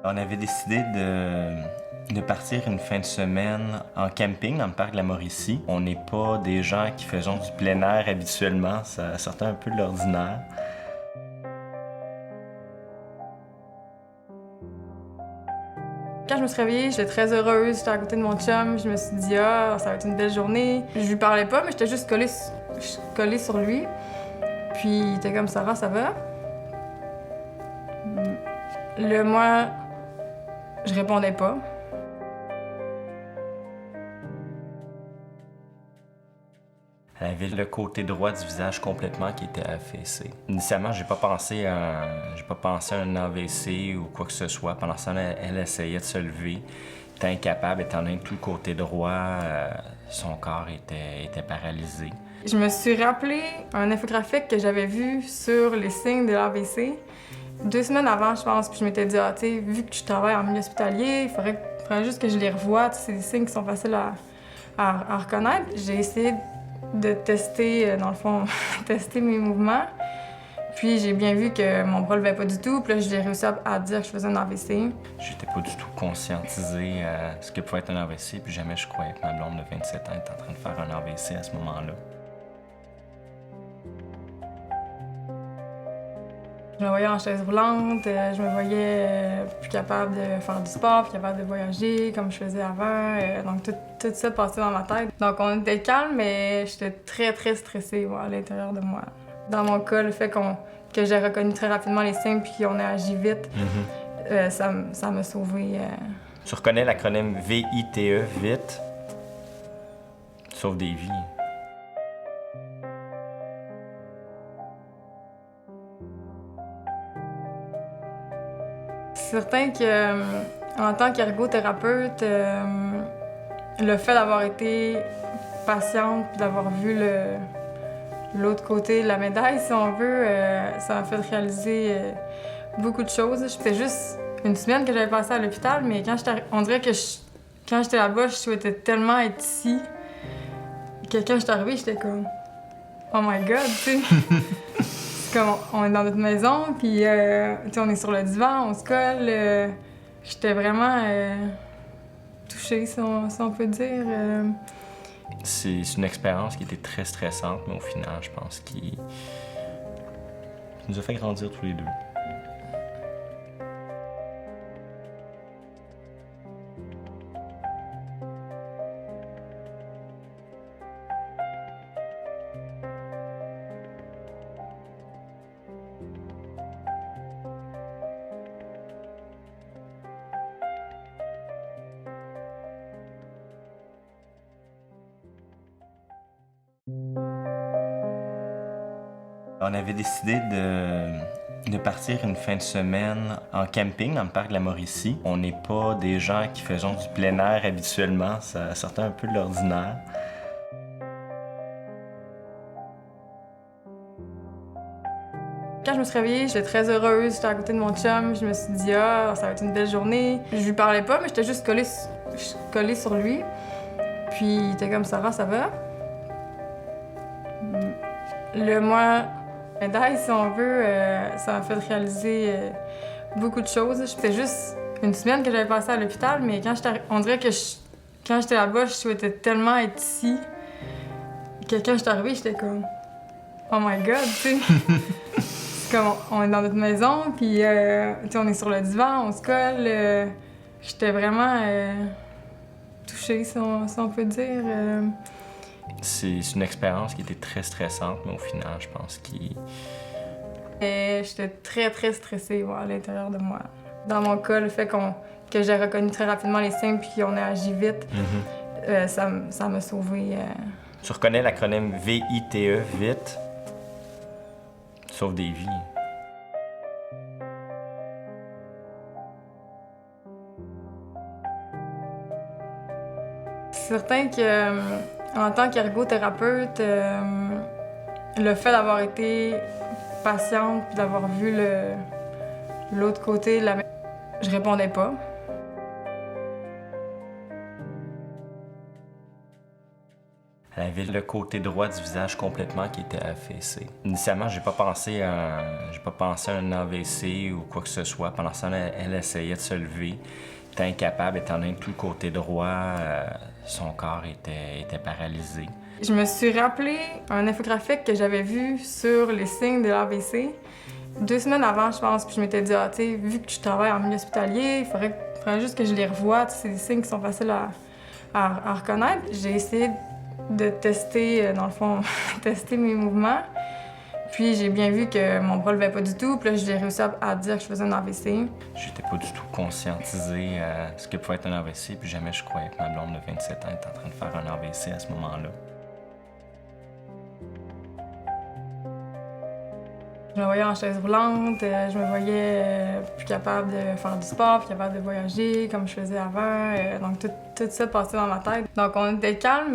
On avait décidé de partir une fin de semaine en camping dans le parc de la Mauricie. On n'est pas des gens qui faisons du plein air habituellement, ça sortait un peu de l'ordinaire. Quand je me suis réveillée, j'étais très heureuse, j'étais à côté de mon chum, je me suis dit « Ah, ça va être une belle journée ». Je lui parlais pas, mais j'étais juste collée sur lui. Puis il était comme « Sarah, ça va? » Moi, je répondais pas. Elle avait le côté droit du visage complètement qui était affaissé. Initialement, j'ai pas pensé à un AVC ou quoi que ce soit. Pendant ce temps, elle essayait de se lever. Elle était incapable, étant donné que tout le côté droit, son corps était paralysé. Je me suis rappelé un infographique que j'avais vu sur les signes de l'AVC 2 semaines avant, je pense. Puis je m'étais dit, ah, tu sais, vu que je travaille en milieu hospitalier, il faudrait juste que je les revoie. C'est des signes qui sont faciles à reconnaître. J'ai essayé de tester, dans le fond, tester mes mouvements. Puis j'ai bien vu que mon bras ne levait pas du tout. Puis là, j'ai réussi à dire que je faisais un AVC. J'étais pas du tout conscientisé à ce que pouvait être un AVC. Puis jamais je croyais que ma blonde de 27 ans était en train de faire un AVC à ce moment-là. Je me voyais en chaise roulante, je me voyais plus capable de faire du sport, plus capable de voyager comme je faisais avant. Donc tout ça passait dans ma tête. Donc on était calme, mais j'étais très, très stressée à l'intérieur de moi. Dans mon cas, le fait que j'ai reconnu très rapidement les signes puis qu'on ait agi vite, ça m'a sauvée. Tu reconnais l'acronyme VITE, vite, sauve des vies. C'est certain que, en tant qu'ergothérapeute, le fait d'avoir été patiente puis d'avoir vu l'autre côté de la médaille, si on veut, ça m'a fait réaliser beaucoup de choses. C'était juste une semaine que j'avais passée à l'hôpital, mais on dirait que quand j'étais là-bas, je souhaitais tellement être ici que quand je suis arrivée, j'étais comme « Oh my God! » tu sais. C'est comme on est dans notre maison, puis on est sur le divan, on se colle. J'étais vraiment touchée, si on peut dire. C'est une expérience qui était très stressante, mais au final, je pense qu'il nous a fait grandir tous les deux. On avait décidé de partir une fin de semaine en camping dans le parc de la Mauricie. On n'est pas des gens qui faisons du plein air habituellement, ça sortait un peu de l'ordinaire. Quand je me suis réveillée, j'étais très heureuse, j'étais à côté de mon chum, je me suis dit « Ah, ça va être une belle journée ». Je lui parlais pas, mais j'étais juste collée sur lui. Puis il était comme « Sarah, ça va? » Moi, médaille, si on veut, ça m'a fait réaliser beaucoup de choses. C'était juste une semaine que j'avais passée à l'hôpital, mais on dirait que quand j'étais là-bas, je souhaitais tellement être ici que quand je suis arrivée, j'étais comme « Oh my God! » tu sais. C'est comme on est dans notre maison, puis on est sur le divan, on se colle. J'étais vraiment touchée, si on peut dire. C'est une expérience qui était très stressante, mais au final, je pense qu'il... J'étais très, très stressée à l'intérieur de moi. Dans mon cas, le fait que j'ai reconnu très rapidement les signes puis qu'on ait agi vite, ça m'a sauvée. Tu reconnais l'acronyme VITE, vite, sauve des vies. C'est certain que, en tant qu'ergothérapeute, le fait d'avoir été patiente puis d'avoir vu l'autre côté de la médaille, je répondais pas. Elle avait le côté droit du visage complètement qui était affaissé. Initialement, j'ai pas pensé à un AVC ou quoi que ce soit. Pendant ce temps, elle essayait de se lever. Elle était incapable, étant donné que tout le côté droit, son corps était paralysé. Je me suis rappelé un infographique que j'avais vu sur les signes de l'AVC 2 semaines avant, je pense. Puis je m'étais dit, tu sais, vu que je travaille en milieu hospitalier, il faudrait juste que je les revoie. C'est des signes qui sont faciles à reconnaître. J'ai essayé de tester, dans le fond, tester mes mouvements. Puis j'ai bien vu que mon bras ne levait pas du tout. Puis là, j'ai réussi à dire que je faisais un AVC. J'étais pas du tout conscientisé à ce que pouvait être un AVC. Puis jamais je croyais que ma blonde de 27 ans était en train de faire un AVC à ce moment-là. Je me voyais en chaise roulante, je me voyais plus capable de faire du sport, plus capable de voyager comme je faisais avant. Donc tout ça passait dans ma tête. Donc on était calme, mais